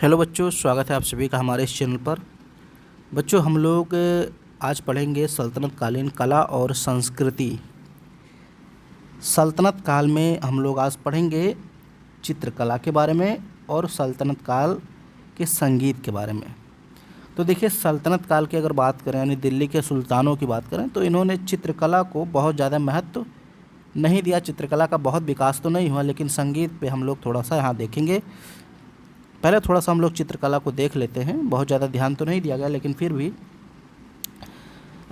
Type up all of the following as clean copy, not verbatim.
Hello बच्चों, स्वागत है आप सभी का हमारे इस चैनल पर। बच्चों, हम लोग आज पढ़ेंगे सल्तनत कालीन कला और संस्कृति। सल्तनत काल में हम लोग आज पढ़ेंगे चित्रकला के बारे में और सल्तनत काल के संगीत के बारे में। तो देखिए, सल्तनत काल की अगर बात करें यानी दिल्ली के सुल्तानों की बात करें तो इन्होंने चित्रकला को बहुत ज़्यादा महत्व नहीं दिया। चित्रकला का बहुत विकास तो नहीं हुआ, लेकिन संगीत पे हम लोग थोड़ा सा यहाँ देखेंगे। पहले थोड़ा सा हम लोग चित्रकला को देख लेते हैं। बहुत ज़्यादा ध्यान तो नहीं दिया गया, लेकिन फिर भी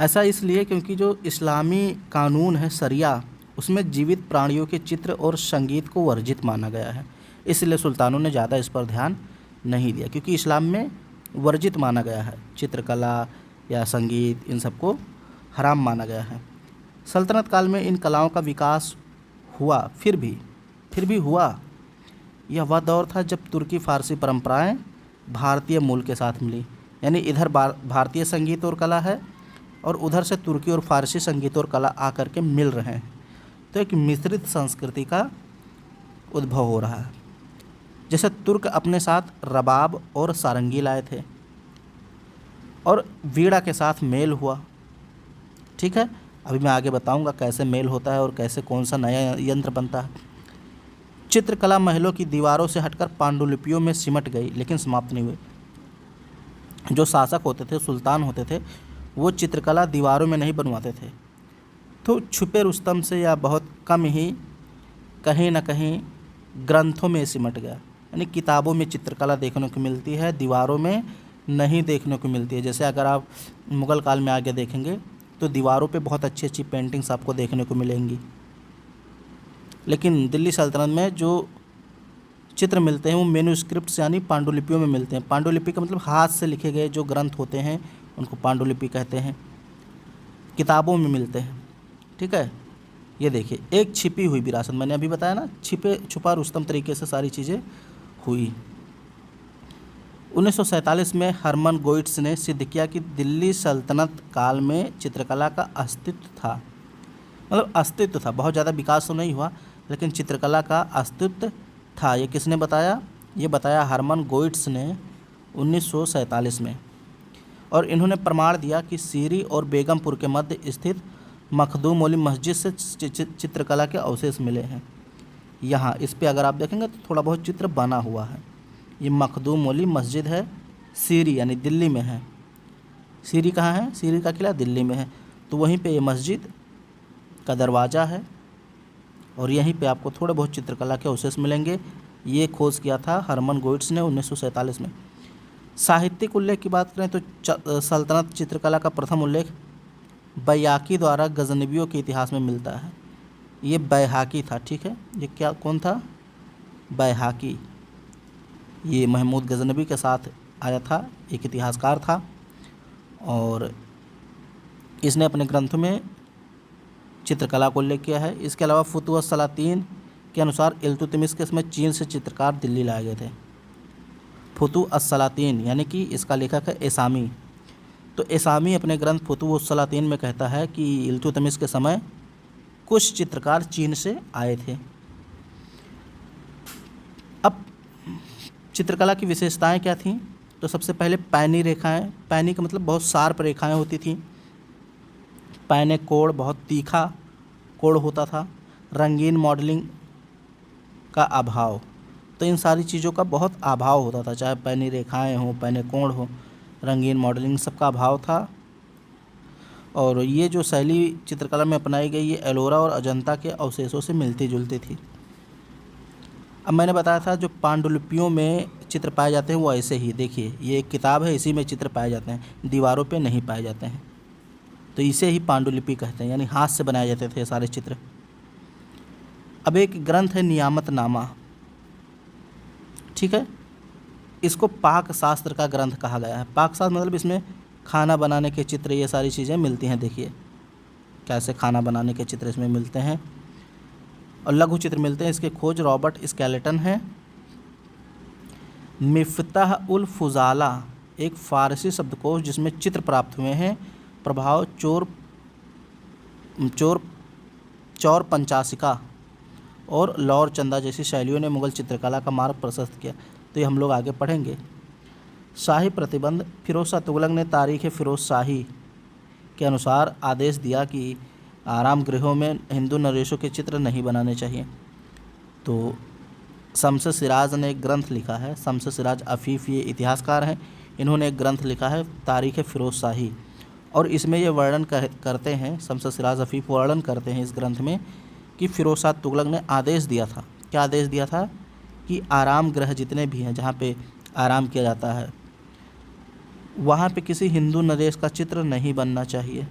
ऐसा इसलिए क्योंकि जो इस्लामी कानून है शरिया, उसमें जीवित प्राणियों के चित्र और संगीत को वर्जित माना गया है। इसलिए सुल्तानों ने ज़्यादा इस पर ध्यान नहीं दिया, क्योंकि इस्लाम में वर्जित माना गया है। चित्रकला या संगीत, इन सबको हराम माना गया है। सल्तनत काल में इन कलाओं का विकास हुआ, फिर भी हुआ। यह वह दौर था जब तुर्की फ़ारसी परंपराएं भारतीय मूल के साथ मिली, यानी इधर भारतीय संगीत और कला है और उधर से तुर्की और फ़ारसी संगीत और कला आकर के मिल रहे हैं। तो एक मिश्रित संस्कृति का उद्भव हो रहा है। जैसे तुर्क अपने साथ रबाब और सारंगी लाए थे और वीणा के साथ मेल हुआ। ठीक है, अभी मैं आगे बताऊंगा कैसे मेल होता है और कैसे कौन सा नया यंत्र बनता है। चित्रकला महलों की दीवारों से हटकर पांडुलिपियों में सिमट गई, लेकिन समाप्त नहीं हुई। जो शासक होते थे, सुल्तान होते थे, वो चित्रकला दीवारों में नहीं बनवाते थे, तो छुपे रुस्तम से या बहुत कम ही कहीं ना कहीं ग्रंथों में सिमट गया। यानी किताबों में चित्रकला देखने को मिलती है, दीवारों में नहीं देखने को मिलती है। जैसे अगर आप मुग़ल काल में आगे देखेंगे तो दीवारों पे बहुत अच्छी अच्छी पेंटिंग्स आपको देखने को मिलेंगी, लेकिन दिल्ली सल्तनत में जो चित्र मिलते हैं वो मैन्युस्क्रिप्ट्स यानी पांडुलिपियों में मिलते हैं। पांडुलिपि का मतलब हाथ से लिखे गए जो ग्रंथ होते हैं उनको पांडुलिपि कहते हैं। किताबों में मिलते हैं। ठीक है, ये देखिए, एक छिपी हुई विरासत, मैंने अभी बताया ना, छुपा रुस्तम तरीके से सारी चीज़ें हुई। 1947 में हरमन गोइट्स ने सिद्ध किया कि दिल्ली सल्तनत काल में चित्रकला का अस्तित्व था। मतलब अस्तित्व था, बहुत ज़्यादा विकास तो नहीं हुआ, लेकिन चित्रकला का अस्तित्व था। ये किसने बताया? ये बताया हरमन गोइट्स ने 1947 में। और इन्होंने प्रमाण दिया कि सीरी और बेगमपुर के मध्य स्थित मखदूम ओली मस्जिद से चित्रकला के अवशेष मिले हैं। यहाँ इस पे अगर आप देखेंगे तो थोड़ा बहुत चित्र बना हुआ है। ये मखदूम ओली मस्जिद है, सीरी यानी दिल्ली में है। सीरी कहाँ है? सीरी का किला दिल्ली में है, तो वहीं पे ये मस्जिद का दरवाज़ा है और यहीं पे आपको थोड़े बहुत चित्रकला के अवशेष मिलेंगे। ये खोज किया था हरमन गोइट्स ने 1947 में। साहित्यिक उल्लेख की बात करें तो सल्तनत चित्रकला का प्रथम उल्लेख बैयाकी द्वारा गजनवियों के इतिहास में मिलता है। ये बैहाकी था। ठीक है, ये क्या कौन था? बैहाकी। ये महमूद गजनवी के साथ आया था, एक इतिहासकार था, और इसने अपने ग्रंथों में चित्रकला को उल्लेख किया है। इसके अलावा फुतुह सलातीन के अनुसार इल्तुतमिश के समय चीन से चित्रकार दिल्ली लाए गए थे। फुतुह सलातीन यानी कि इसका लेखक है एसामी। तो एसामी अपने ग्रंथ फुतुह सलातीन में कहता है कि इल्तुतमिश के समय कुछ चित्रकार चीन से आए थे। अब चित्रकला की विशेषताएं क्या थीं? तो सबसे पहले पैनी रेखाएं। पैनी का मतलब बहुत शार्प रेखाएं होती थीं। पैने कोण, बहुत तीखा कोण होता था। रंगीन मॉडलिंग का अभाव, तो इन सारी चीज़ों का बहुत अभाव होता था, चाहे पैनी रेखाएं हो, पैने कोण हो, रंगीन मॉडलिंग, सबका अभाव था। और ये जो शैली चित्रकला में अपनाई गई, ये एलोरा और अजंता के अवशेषों से मिलती जुलती थी। अब मैंने बताया था जो पांडुलिपियों में चित्र पाए जाते हैं वो ऐसे ही, देखिए ये एक किताब है, इसी में चित्र पाए जाते हैं, दीवारों पे नहीं पाए जाते हैं, तो इसे ही पांडुलिपि कहते हैं, यानी हाथ से बनाए जाते थे सारे चित्र। अब एक ग्रंथ है नियामतनामा। ठीक है, इसको पाक शास्त्र का ग्रंथ कहा गया है। पाक शास्त्र मतलब इसमें खाना बनाने के चित्र, ये सारी चीज़ें मिलती हैं। देखिए कैसे खाना बनाने के चित्र इसमें मिलते हैं और लघु चित्र मिलते हैं। इसके खोज रॉबर्ट स्केलेटन है। मिफ्ताह उल फुजाला एक फ़ारसी शब्दकोश जिसमें चित्र प्राप्त हुए हैं। प्रभाव चौर पंचासिका और लौर चंदा जैसी शैलियों ने मुग़ल चित्रकला का मार्ग प्रशस्त किया। तो ये हम लोग आगे पढ़ेंगे। शाही प्रतिबंध। फिरोज शाह तुगलक ने तारीख़ फ़िरोज़ शाही के अनुसार आदेश दिया कि आराम गृहों में हिंदू नरेशों के चित्र नहीं बनाने चाहिए। तो शम्स सिराज ने एक ग्रंथ लिखा है, शम्स सिराज अफ़ीफ़, ये इतिहासकार हैं, इन्होंने एक ग्रंथ लिखा है तारीख़ फ़िरोज़ शाही, और इसमें ये वर्णन करते हैं, शम्स सिराज अफ़ीफ़ वर्णन करते हैं इस ग्रंथ में कि फ़िरोज़ शाह तुगलक ने आदेश दिया था। क्या आदेश दिया था? कि आराम गृह जितने भी हैं जहाँ पे आराम किया जाता है वहाँ पे किसी हिंदू नरेश का चित्र नहीं बनना चाहिए।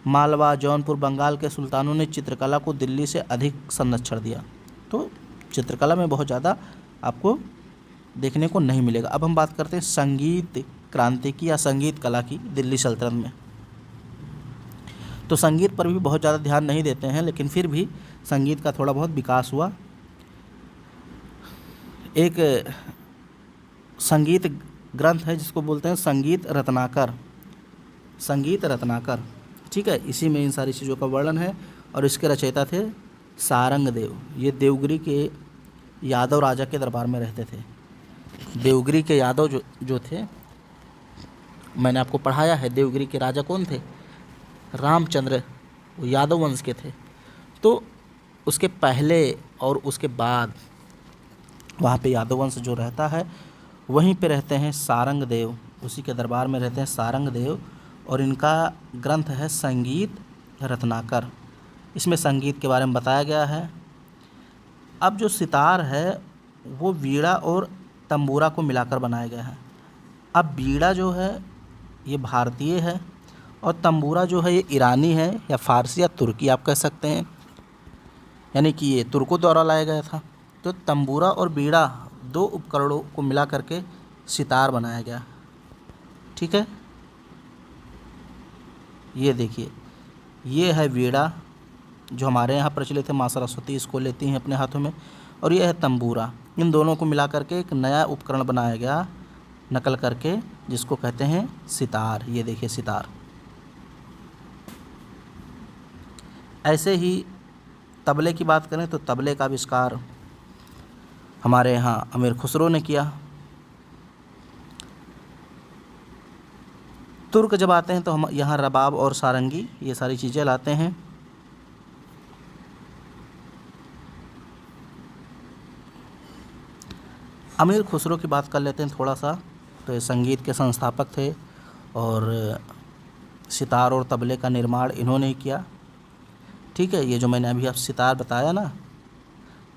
मालवा, जौनपुर, बंगाल के सुल्तानों ने चित्रकला को दिल्ली से अधिक संरक्षण दिया। तो चित्रकला में बहुत ज़्यादा आपको देखने को नहीं मिलेगा। अब हम बात करते हैं संगीत क्रांति की या संगीत कला की दिल्ली सल्तनत में। तो संगीत पर भी बहुत ज़्यादा ध्यान नहीं देते हैं, लेकिन फिर भी संगीत का थोड़ा बहुत विकास हुआ। एक संगीत ग्रंथ है जिसको बोलते हैं संगीत रत्नाकर, संगीत रत्नाकर, ठीक है। इसी में इन सारी चीज़ों का वर्णन है और इसके रचयिता थे सारंग देव। ये देवगिरी के यादव राजा के दरबार में रहते थे। देवगिरी के यादव जो थे, मैंने आपको पढ़ाया है देवगिरी के राजा कौन थे? रामचंद्र, वो यादव वंश के थे। तो उसके पहले और उसके बाद वहाँ पे यादव वंश जो रहता है वहीं पे रहते हैं सारंग देव, उसी के दरबार में रहते हैं सारंग देव, और इनका ग्रंथ है संगीत रत्नाकर। इसमें संगीत के बारे में बताया गया है। अब जो सितार है वो वीणा और तंबूरा को मिलाकर बनाया गया है। अब वीणा जो है ये भारतीय है और तंबूरा जो है ये ईरानी है या फ़ारसी या तुर्की आप कह सकते हैं, यानी कि ये तुर्कों द्वारा लाया गया था। तो तंबूरा और वीणा दो उपकरणों को मिला करके सितार बनाया गया, ठीक है। ये देखिए, ये है वीणा जो हमारे यहाँ प्रचलित है, माँ सरस्वती इसको लेती हैं अपने हाथों में, और ये है तंबूरा। इन दोनों को मिला करके एक नया उपकरण बनाया गया नकल करके, जिसको कहते हैं सितार। ये देखिए सितार। ऐसे ही तबले की बात करें तो तबले का आविष्कार हमारे यहाँ अमीर खुसरो ने किया। तुर्क जब आते हैं तो हम यहाँ रबाब और सारंगी ये सारी चीज़ें लाते हैं। अमीर खुसरो की बात कर लेते हैं थोड़ा सा। तो ये संगीत के संस्थापक थे और सितार और तबले का निर्माण इन्होंने ही किया, ठीक है। ये जो मैंने अभी आप सितार बताया ना,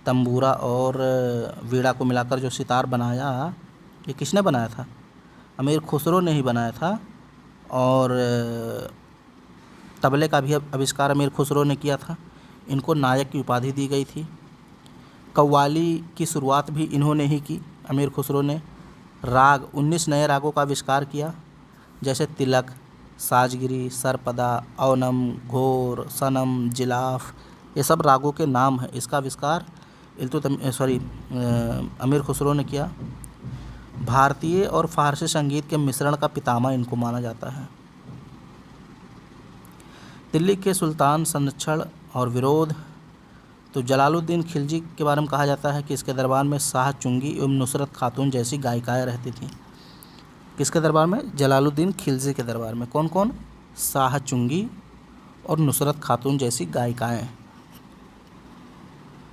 तंबूरा और वीणा को मिलाकर जो सितार बनाया, ये किसने बनाया था? अमीर खुसरो ने ही बनाया था। और तबले का भी आविष्कार अमीर खुसरो ने किया था। इनको नायक की उपाधि दी गई थी। कव्वाली की शुरुआत भी इन्होंने ही की, अमीर खुसरो ने। राग 19 नए रागों का आविष्कार किया, जैसे तिलक, साजगिरी, सरपदा, औनम, घोर, सनम, जिलाफ, ये सब रागों के नाम हैं। इसका आविष्कार अमीर खुसरो ने किया। भारतीय और फारसी संगीत के मिश्रण का पितामह इनको माना जाता है। दिल्ली के सुल्तान संरक्षण और विरोध। तो जलालुद्दीन खिलजी के बारे में कहा जाता है कि इसके दरबार में शाह चुंगी एवं नुसरत खातून जैसी गायिकाएँ रहती थीं। किसके दरबार में? जलालुद्दीन खिलजी के दरबार में। कौन कौन? शाह चुंगी और नुसरत खातून जैसी गायिकाएँ।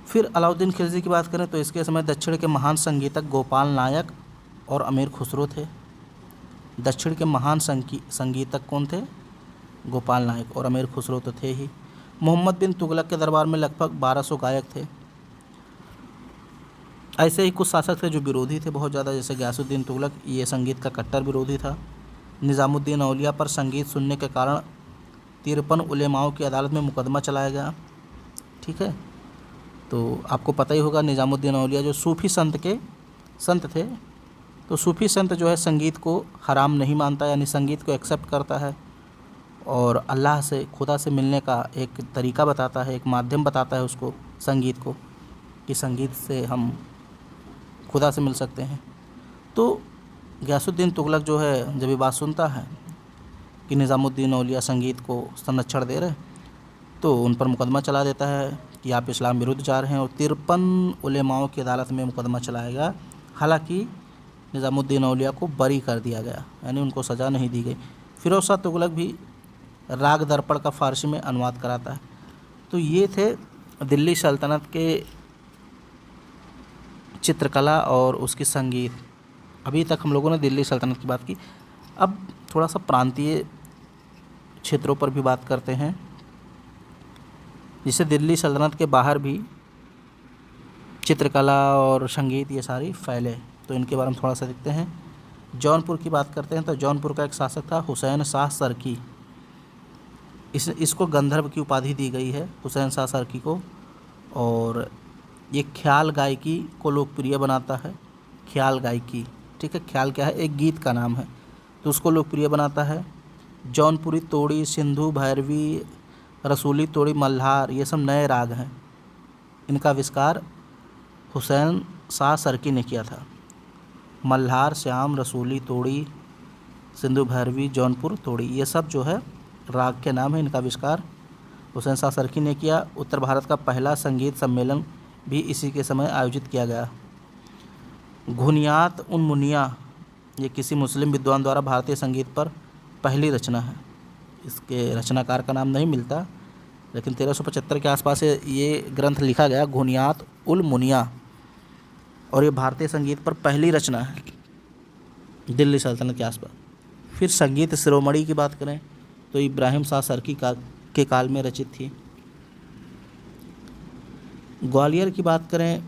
फिर अलाउद्दीन खिलजी की बात करें तो इसके समय दक्षिण के महान संगीतक गोपाल नायक और अमीर खुसरो थे। दक्षिण के महान संगीतक कौन थे? गोपाल नायक, और अमीर खुसरो तो थे ही। मोहम्मद बिन तुगलक के दरबार में लगभग 1200 गायक थे। ऐसे ही कुछ शासक थे जो विरोधी थे बहुत ज़्यादा, जैसे गयासुद्दीन तुगलक, ये संगीत का कट्टर विरोधी था। निज़ामुद्दीन औलिया पर संगीत सुनने के कारण 53 उलेमाओं की अदालत में मुकदमा चलाया गया, ठीक है। तो आपको पता ही होगा निज़ामुद्दीन औलिया जो सूफ़ी संत थे। तो सूफ़ी संत जो है संगीत को हराम नहीं मानता, यानी संगीत को एक्सेप्ट करता है और अल्लाह से, खुदा से मिलने का एक तरीका बताता है, एक माध्यम बताता है उसको, संगीत को, कि संगीत से हम खुदा से मिल सकते हैं। तो गयासुद्दीन तुगलक जो है जब ये बात सुनता है कि निज़ामुद्दीन औलिया संगीत को संरक्षण दे रहे, तो उन पर मुकदमा चला देता है कि आप इस्लाम विरुद्ध जा रहे हैं, और 53 उलेमाओं की अदालत में मुकदमा चलाया गया। हालांकि निज़ामुद्दीन औलिया को बरी कर दिया गया, यानी उनको सज़ा नहीं दी गई। फिरोज़ शाह तुगलक भी राग दर्पण का फ़ारसी में अनुवाद कराता है। तो ये थे दिल्ली सल्तनत के चित्रकला और उसकी संगीत। अभी तक हम लोगों ने दिल्ली सल्तनत की बात की। अब थोड़ा सा प्रांतीय क्षेत्रों पर भी बात करते हैं, जिससे दिल्ली सल्तनत के बाहर भी चित्रकला और संगीत ये सारी फैले। तो इनके बारे में थोड़ा सा देखते हैं। जौनपुर की बात करते हैं तो जौनपुर का एक शासक था हुसैन शाह सरकी। इसको गंधर्व की उपाधि दी गई है हुसैन शाह सरकी को, और ये ख्याल गायकी को लोकप्रिय बनाता है। ख्याल गायकी, ठीक है, ख्याल क्या है, एक गीत का नाम है, तो उसको लोकप्रिय बनाता है। जौनपुरी तोड़ी, सिंधु, भैरवी, रसूली तोड़ी, मल्हार, ये सब नए राग हैं। इनका आविष्कार हुसैन शाह सरकी ने किया था। मल्हार, श्याम, रसूली तोड़ी, सिंधु भैरवी, जौनपुर तोड़ी, ये सब जो है राग के नाम है। इनका आविष्कार हुसैन शाह सरकी ने किया। उत्तर भारत का पहला संगीत सम्मेलन भी इसी के समय आयोजित किया गया। घुनियात उन मुनिया, ये किसी मुस्लिम विद्वान द्वारा भारतीय संगीत पर पहली रचना है। इसके रचनाकार का नाम नहीं मिलता, लेकिन 1375 के आसपास ये ग्रंथ लिखा गया, घुनियात उल मुनिया, और ये भारतीय संगीत पर पहली रचना है दिल्ली सल्तनत के आसपास। फिर संगीत शिरोमणि की बात करें तो इब्राहिम शाह सरकी के काल में रचित थी। ग्वालियर की बात करें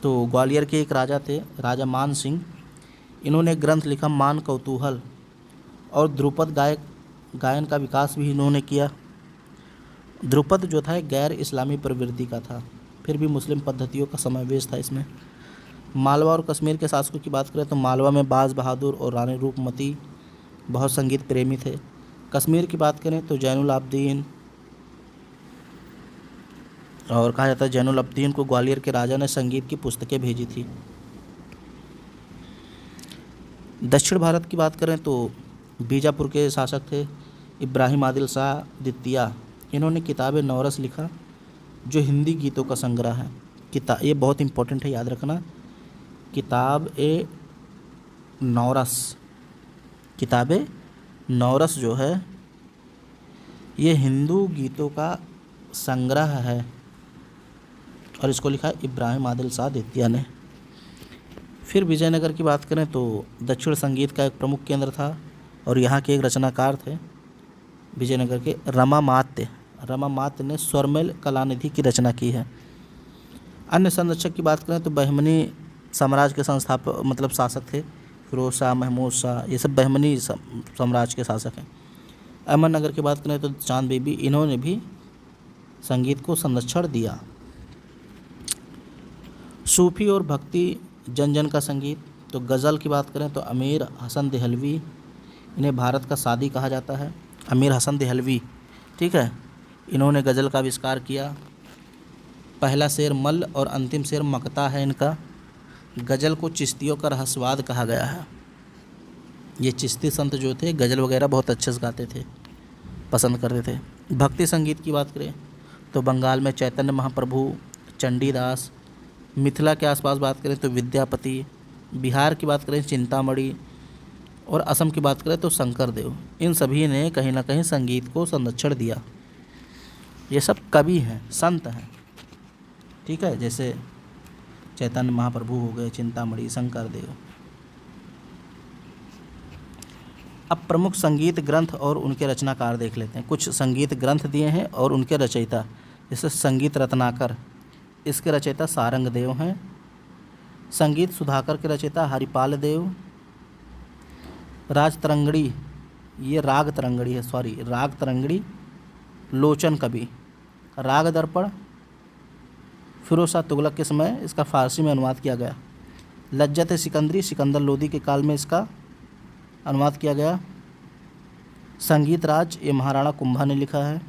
तो ग्वालियर के एक राजा थे, राजा मान सिंह। इन्होंने ग्रंथ लिखा मान कौतूहल, और ध्रुपद गायन का विकास भी इन्होंने किया। ध्रुपद जो था एक गैर इस्लामी प्रवृत्ति का था, फिर भी मुस्लिम पद्धतियों का समावेश था इसमें। मालवा और कश्मीर के शासकों की बात करें तो मालवा में बाज बहादुर और रानी रूपमती बहुत संगीत प्रेमी थे। कश्मीर की बात करें तो जैनुल आबदीन, और कहा जाता है जैनुल आबदीन को ग्वालियर के राजा ने संगीत की पुस्तकें भेजी थी। दक्षिण भारत की बात करें तो बीजापुर के शासक थे इब्राहिम आदिल शाह द्वितीय। इन्होंने किताब नौरस लिखा, जो हिंदी गीतों का संग्रह है। ये बहुत इंपॉर्टेंट है, याद रखना। किताब नौरस, किताब नौरस जो है ये हिंदू गीतों का संग्रह है, और इसको लिखा है इब्राहिम आदिल शाह द्वितीय ने। फिर विजयनगर की बात करें तो दक्षिण संगीत का एक प्रमुख केंद्र था, और यहाँ के एक रचनाकार थे विजयनगर के रमामात्य ने स्वरमेल कलानिधि की रचना की है। अन्य संरक्षक की बात करें तो बहमनी साम्राज्य के शासक थे फिरोज शाह, महमूद शाह, ये सब बहमनी साम्राज्य के शासक हैं। अहमदनगर की बात करें तो चांद बीबी, इन्होंने भी संगीत को संरक्षण दिया। सूफी और भक्ति जन का संगीत, तो गज़ल की बात करें तो अमीर हसन देहलवी, इन्हें भारत का सादी कहा जाता है। अमीर हसन देहलवी, ठीक है, इन्होंने गज़ल का आविष्कार किया। पहला शेर मल और अंतिम शेर मकता है इनका। गज़ल को चिश्तियों का रहस्यवाद कहा गया है। ये चिश्ती संत जो थे गज़ल वगैरह बहुत अच्छे से गाते थे, पसंद करते थे। भक्ति संगीत की बात करें तो बंगाल में चैतन्य महाप्रभु, चंडीदास। मिथिला के आसपास बात करें तो विद्यापति। बिहार की बात करें चिंतामणि, और असम की बात करें तो शंकर देव। इन सभी ने कहीं ना कहीं संगीत को संरक्षण दिया। ये सब कवि हैं, संत हैं, ठीक है, जैसे चैतन्य महाप्रभु हो गए, चिंतामणि, शंकर देव। अब प्रमुख संगीत ग्रंथ और उनके रचनाकार देख लेते हैं। कुछ संगीत ग्रंथ दिए हैं और उनके रचयिता, जैसे संगीत रत्नाकर, इसके रचयिता सारंग देव हैं। संगीत सुधाकर के रचयिता हरिपाल देव। राग तरंगड़ी लोचन कवि। राग दर्पण फिरोज शाह तुगलक के समय इसका फ़ारसी में अनुवाद किया गया। लज्जत सिकंदरी सिकंदर लोदी के काल में इसका अनुवाद किया गया। संगीत राज ये महाराणा कुंभा ने लिखा है,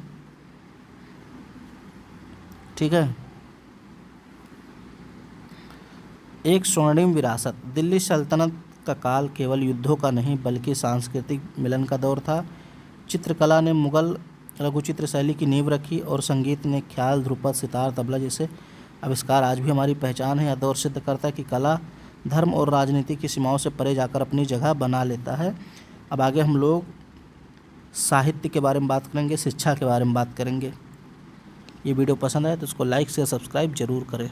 ठीक है। एक स्वर्णिम विरासत, दिल्ली सल्तनत का काल केवल युद्धों का नहीं बल्कि सांस्कृतिक मिलन का दौर था। चित्रकला ने मुगल लघुचित्र शैली की नींव रखी, और संगीत ने ख्याल, ध्रुपद, सितार, तबला जैसे आविष्कार आज भी हमारी पहचान है। यह दौर सिद्ध करता है कि कला धर्म और राजनीति की सीमाओं से परे जाकर अपनी जगह बना लेता है। अब आगे हम लोग साहित्य के बारे में बात करेंगे, शिक्षा के बारे में बात करेंगे। ये वीडियो पसंद आए तो इसको लाइक शेयर सब्सक्राइब जरूर करें।